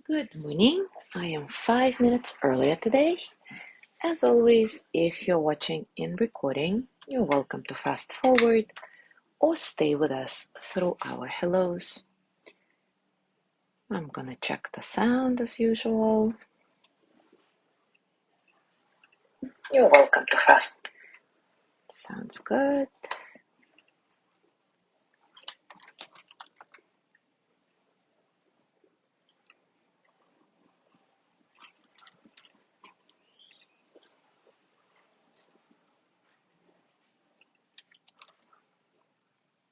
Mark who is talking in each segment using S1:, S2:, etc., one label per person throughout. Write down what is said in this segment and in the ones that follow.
S1: Good morning. I am 5 minutes earlier today. As always, if you're watching in recording, you're welcome to fast forward or stay with us through our hellos. I'm gonna check the sound as usual. You're welcome to fast. Sounds good.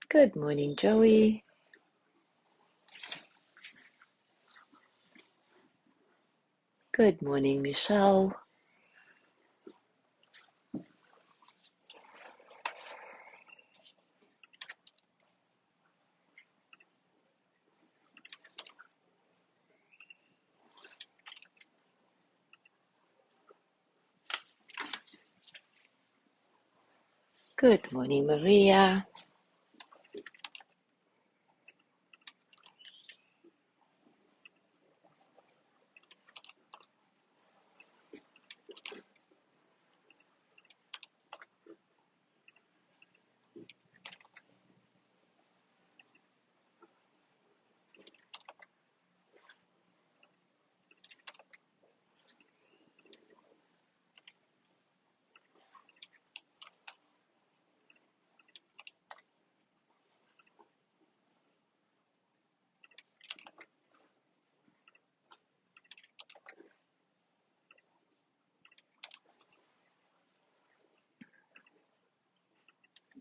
S1: Good morning, Joey. Good morning, Michelle. Good morning, Maria.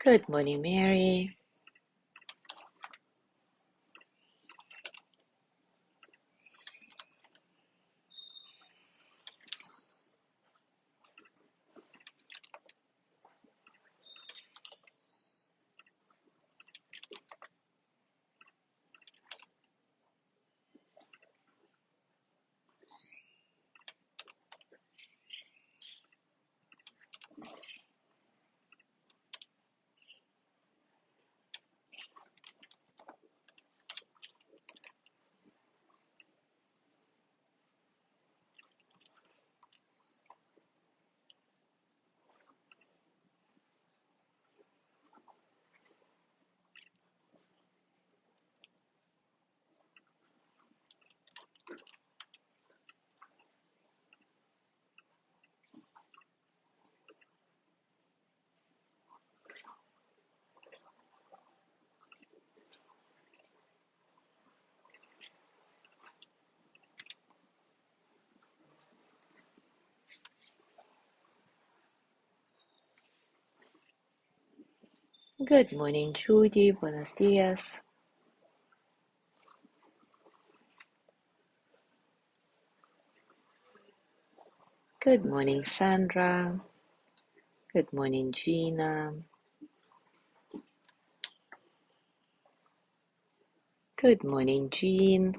S1: Good morning, Mary. Good morning, Judy. Buenos dias. Good morning, Sandra. Good morning, Gina. Good morning, Jean.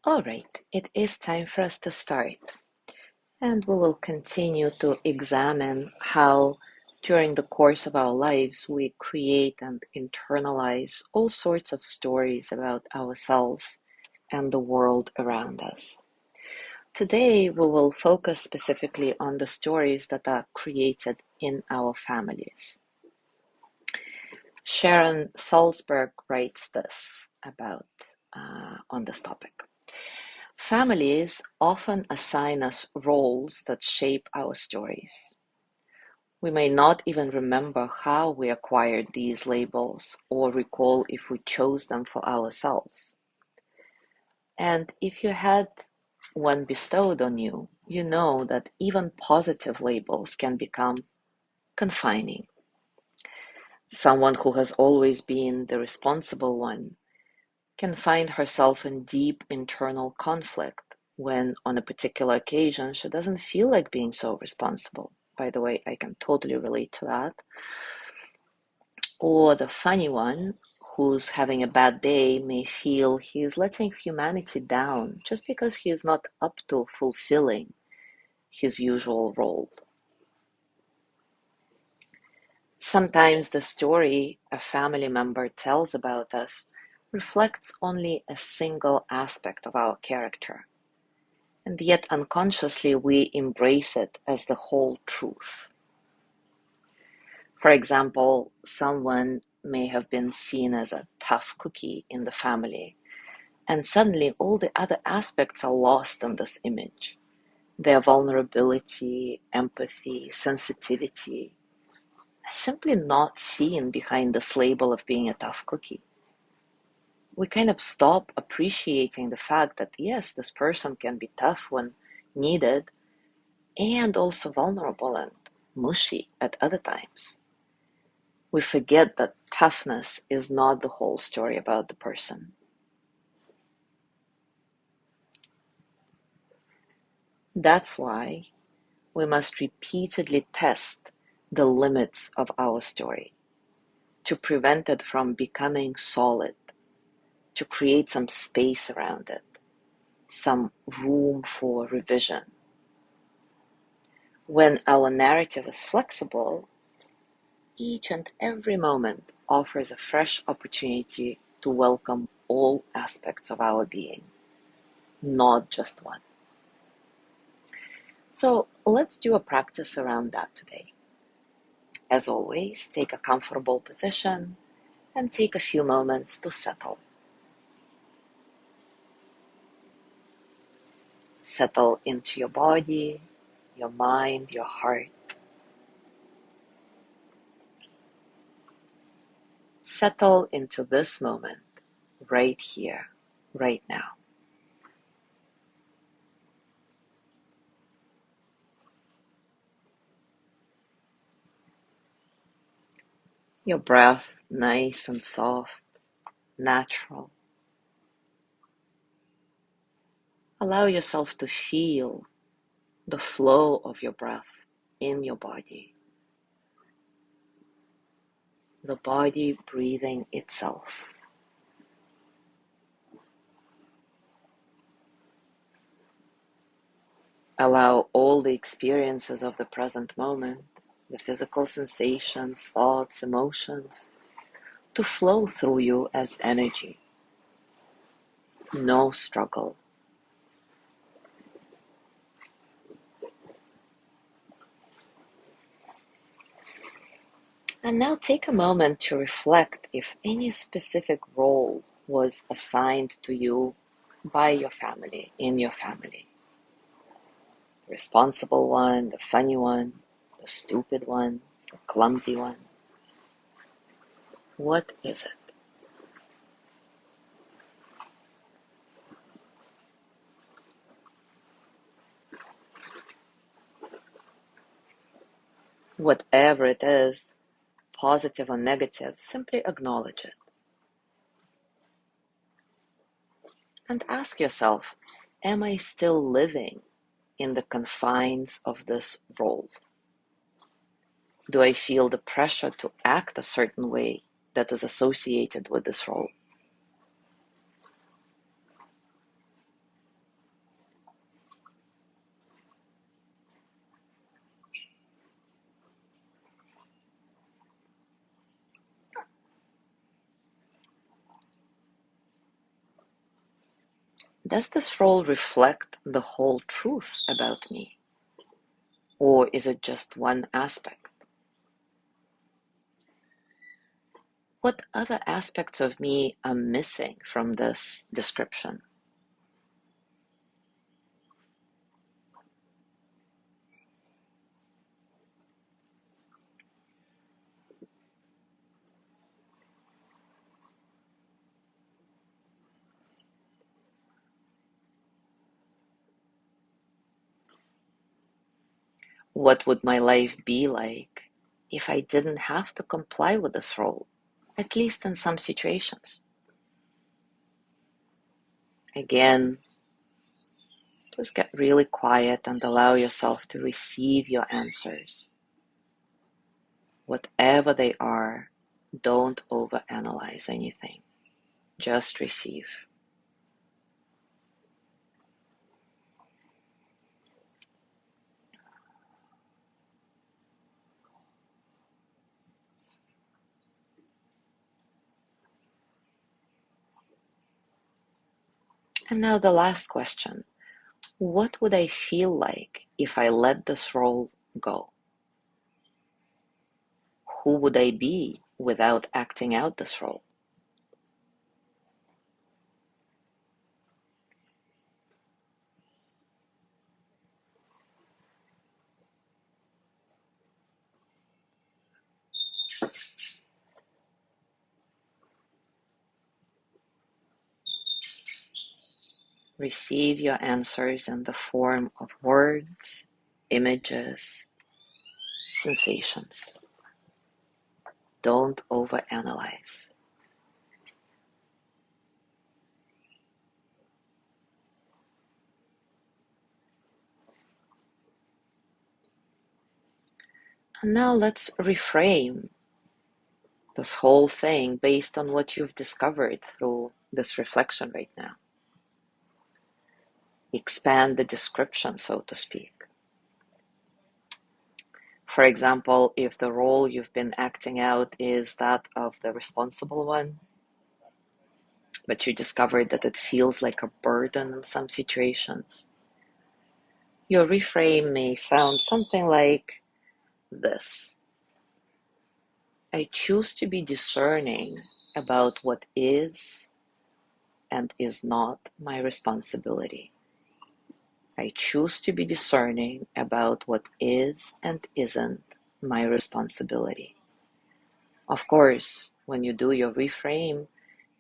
S1: All right, it is time for us to start, and we will continue to examine how, during the course of our lives, we create and internalize all sorts of stories about ourselves and the world around us. Today, we will focus specifically on the stories that are created in our families. Sharon Salzberg writes this about on this topic. Families often assign us roles that shape our stories. We may not even remember how we acquired these labels or recall if we chose them for ourselves. And if you had one bestowed on you, you know that even positive labels can become confining. Someone who has always been the responsible one can find herself in deep internal conflict when, on a particular occasion, she doesn't feel like being so responsible. By the way, I can totally relate to that. Or the funny one, who's having a bad day, may feel he is letting humanity down just because he is not up to fulfilling his usual role. Sometimes the story a family member tells about us reflects only a single aspect of our character, and yet unconsciously we embrace it as the whole truth. For example, someone may have been seen as a tough cookie in the family, and suddenly all the other aspects are lost in this image. Their vulnerability, empathy, sensitivity, simply not seen behind this label of being a tough cookie. We kind of stop appreciating the fact that, yes, this person can be tough when needed and also vulnerable and mushy at other times. We forget that toughness is not the whole story about the person. That's why we must repeatedly test the limits of our story to prevent it from becoming solid, to create some space around it, some room for revision. When our narrative is flexible, each and every moment offers a fresh opportunity to welcome all aspects of our being, not just one. So let's do a practice around that today. As always, take a comfortable position and take a few moments to settle. Settle into your body, your mind, your heart. Settle into this moment, right here, right now. Your breath, nice and soft, natural. Allow yourself to feel the flow of your breath in your body. The body breathing itself. Allow all the experiences of the present moment, the physical sensations, thoughts, emotions, to flow through you as energy. No struggle. And now take a moment to reflect if any specific role was assigned to you by your family, in your family. The responsible one, the funny one, the stupid one, the clumsy one. What is it? Whatever it is, positive or negative, simply acknowledge it. And ask yourself, am I still living in the confines of this role? Do I feel the pressure to act a certain way that is associated with this role? Does this role reflect the whole truth about me? Or is it just one aspect? What other aspects of me are missing from this description? What would my life be like if I didn't have to comply with this role, at least in some situations? Again, just get really quiet and allow yourself to receive your answers. Whatever they are, don't overanalyze anything. Just receive. And now the last question. What would I feel like if I let this role go? Who would I be without acting out this role? Receive your answers in the form of words, images, sensations. Don't overanalyze. And now let's reframe this whole thing based on what you've discovered through this reflection right now. Expand the description, so to speak. For example, if the role you've been acting out is that of the responsible one, but you discovered that it feels like a burden in some situations, your reframe may sound something like this. I choose to be discerning about what is and is not my responsibility. I choose to be discerning about what is and isn't my responsibility. Of course, when you do your reframe,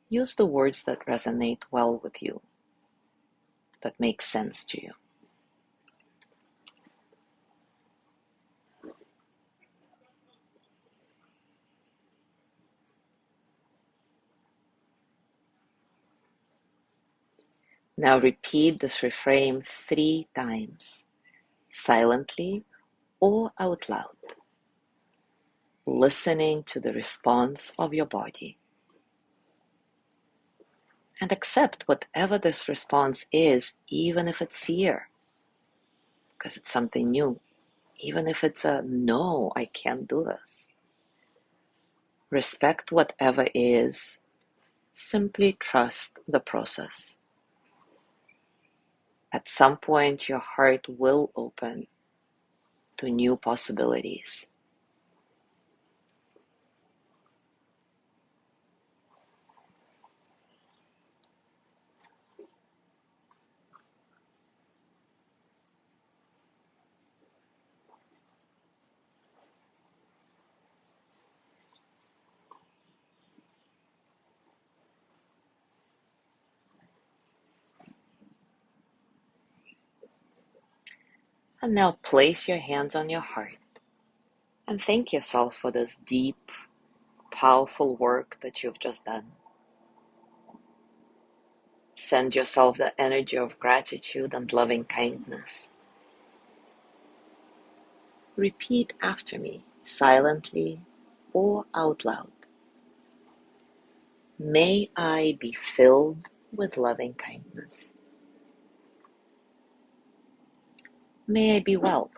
S1: use the words that resonate well with you, that make sense to you. Now repeat this reframe 3 times, silently or out loud, listening to the response of your body. And accept whatever this response is, even if it's fear, because it's something new. Even if it's a no, I can't do this. Respect whatever is. Simply trust the process. At some point, your heart will open to new possibilities. And now place your hands on your heart and thank yourself for this deep, powerful work that you've just done. Send yourself the energy of gratitude and loving kindness. Repeat after me, silently or out loud. May I be filled with loving kindness. May I be well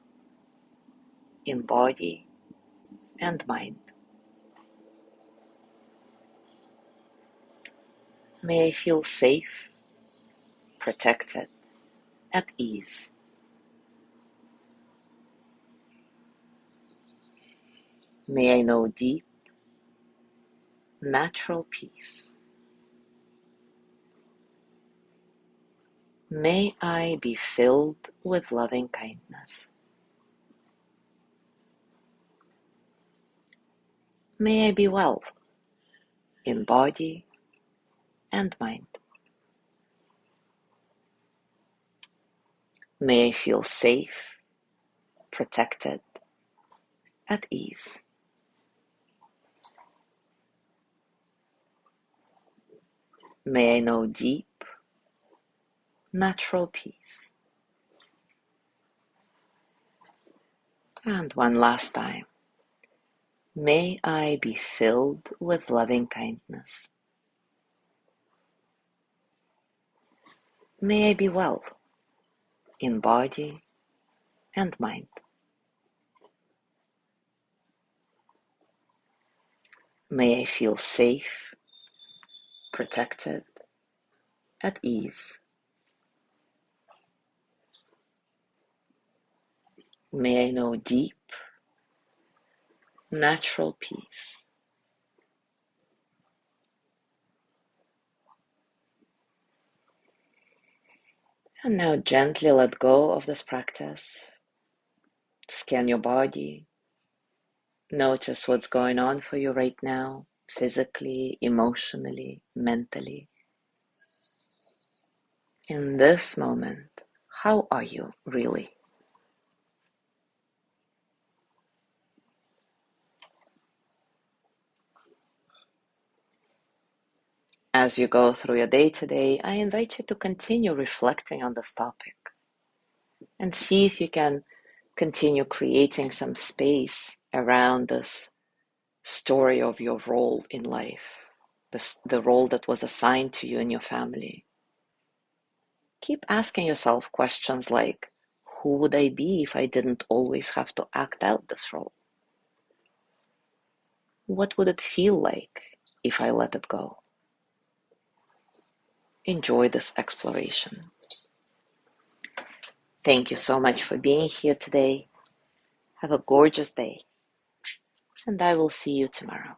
S1: in body and mind. May I feel safe, protected, at ease. May I know deep, natural peace. May I be filled with loving kindness. May I be well in body and mind. May I feel safe, protected, at ease. May I know deep, natural peace. And one last time. May I be filled with loving kindness. May I be well in body and mind. May I feel safe, protected, at ease. May I know deep, natural peace. And now gently let go of this practice. Scan your body. Notice what's going on for you right now, physically, emotionally, mentally. In this moment, how are you really? As you go through your day today, I invite you to continue reflecting on this topic and see if you can continue creating some space around this story of your role in life, the role that was assigned to you in your family. Keep asking yourself questions like, who would I be if I didn't always have to act out this role? What would it feel like if I let it go? Enjoy this exploration. Thank you so much for being here today. Have a gorgeous day, and I will see you tomorrow.